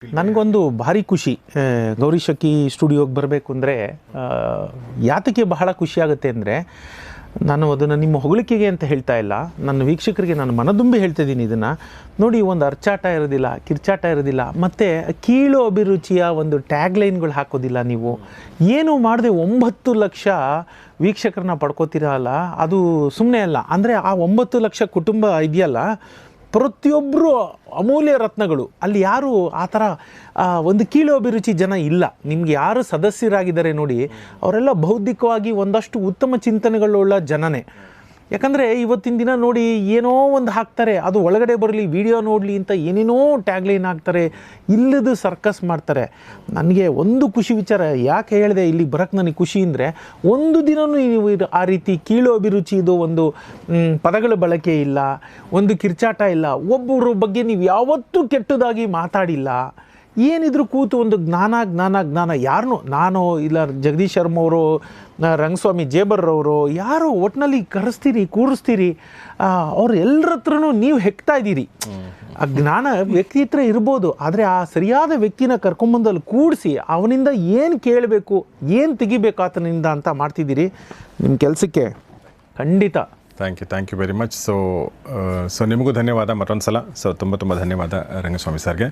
ನನಗೊಂದು ಭಾರಿ ಖುಷಿ ಗೌರಿ ಶಕ್ಕಿ ಸ್ಟುಡಿಯೋಗೆ ಬರಬೇಕು ಅಂದರೆ ಯಾತಕ್ಕೆ ಬಹಳ ಖುಷಿಯಾಗುತ್ತೆ ಅಂದರೆ ನಾನು ಅದನ್ನು ನಿಮ್ಮ ಹೊಗಳಿಕೆಗೆ ಅಂತ ಹೇಳ್ತಾ ಇಲ್ಲ, ನನ್ನ ವೀಕ್ಷಕರಿಗೆ ನಾನು ಮನದುಂಬಿ ಹೇಳ್ತಿದ್ದೀನಿ ಇದನ್ನು ನೋಡಿ. ಒಂದು ಅರ್ಚಾಟ ಇರೋದಿಲ್ಲ, ಕಿರ್ಚಾಟ ಇರೋದಿಲ್ಲ, ಮತ್ತು ಕೀಳು ಅಭಿರುಚಿಯ ಒಂದು ಟ್ಯಾಗ್ಲೈನ್ಗಳು ಹಾಕೋದಿಲ್ಲ. ನೀವು ಏನು ಮಾಡದೆ 9 ಲಕ್ಷ ವೀಕ್ಷಕರನ್ನ ಪಡ್ಕೋತೀರಲ್ಲ, ಅದು ಸುಮ್ಮನೆ ಅಲ್ಲ. ಅಂದರೆ ಆ 9 ಲಕ್ಷ ಕುಟುಂಬ ಇದೆಯಲ್ಲ, ಪ್ರತಿಯೊಬ್ಬರು ಅಮೂಲ್ಯ ರತ್ನಗಳು. ಅಲ್ಲಿ ಯಾರು ಆ ಥರ ಒಂದು ಕೀಳು ಅಭಿರುಚಿ ಜನ ಇಲ್ಲ. ನಿಮ್ಗೆ ಯಾರು ಸದಸ್ಯರಾಗಿದ್ದಾರೆ ನೋಡಿ, ಅವರೆಲ್ಲ ಬೌದ್ಧಿಕವಾಗಿ ಒಂದಷ್ಟು ಉತ್ತಮ ಚಿಂತನೆಗಳುಳ್ಳ ಜನನೇ. ಯಾಕಂದರೆ ಇವತ್ತಿನ ದಿನ ನೋಡಿ ಏನೋ ಒಂದು ಹಾಕ್ತಾರೆ, ಅದು ಒಳಗಡೆ ಬರಲಿ, ವಿಡಿಯೋ ನೋಡಲಿ ಅಂತ ಏನೇನೋ ಟ್ಯಾಗ್ಲೈನ್ ಹಾಕ್ತಾರೆ, ಇಲ್ಲದು ಸರ್ಕಸ್ ಮಾಡ್ತಾರೆ. ನನಗೆ ಒಂದು ಖುಷಿ ವಿಚಾರ ಯಾಕೆ ಹೇಳಿದೆ ಇಲ್ಲಿ ಬರೋಕ್ಕೆ ನನಗೆ ಖುಷಿ ಅಂದರೆ, ಒಂದು ದಿನವೂ ನೀವು ಆ ರೀತಿ ಕೀಳು ಅಭಿರುಚಿದು ಒಂದು ಪದಗಳ ಬಳಕೆ ಇಲ್ಲ, ಒಂದು ಕಿರ್ಚಾಟ ಇಲ್ಲ, ಒಬ್ಬರ ಬಗ್ಗೆ ನೀವು ಯಾವತ್ತೂ ಕೆಟ್ಟದಾಗಿ ಮಾತಾಡಿಲ್ಲ. ಏನಿದ್ರು ಕೂತು ಒಂದು ಜ್ಞಾನ ಯಾರನ್ನೋ, ನಾನು ಇಲ್ಲ ಜಗದೀಶ್ ಶರ್ಮ ಅವರು, ರಂಗಸ್ವಾಮಿ ಜೇಬರ್ರವರು, ಯಾರೋ ಒಟ್ಟಿನಲ್ಲಿ ಕರೆಸ್ತೀರಿ, ಕೂರಿಸ್ತೀರಿ, ಅವ್ರು ಎಲ್ಲರ ಹತ್ರನೂ ನೀವು ಹೆಕ್ತಾ ಇದ್ದೀರಿ. ಆ ಜ್ಞಾನ ವ್ಯಕ್ತಿ ಹತ್ರ ಇರ್ಬೋದು, ಆದರೆ ಆ ಸರಿಯಾದ ವ್ಯಕ್ತಿನ ಕರ್ಕೊಂಬಂದಲ್ಲಿ ಕೂಡಿಸಿ ಅವನಿಂದ ಏನು ಕೇಳಬೇಕು, ಏನು ತೆಗಿಬೇಕು ಆತನಿಂದ ಅಂತ ಮಾಡ್ತಿದ್ದೀರಿ. ನಿಮ್ಮ ಕೆಲಸಕ್ಕೆ ಖಂಡಿತ thank you very much. So ನಿಮಗೂ ಧನ್ಯವಾದ ಮತ್ತೊಂದು ಸಲ. ಸೊ ತುಂಬ ಧನ್ಯವಾದ ರಂಗಸ್ವಾಮಿ ಸರ್ಗೆ.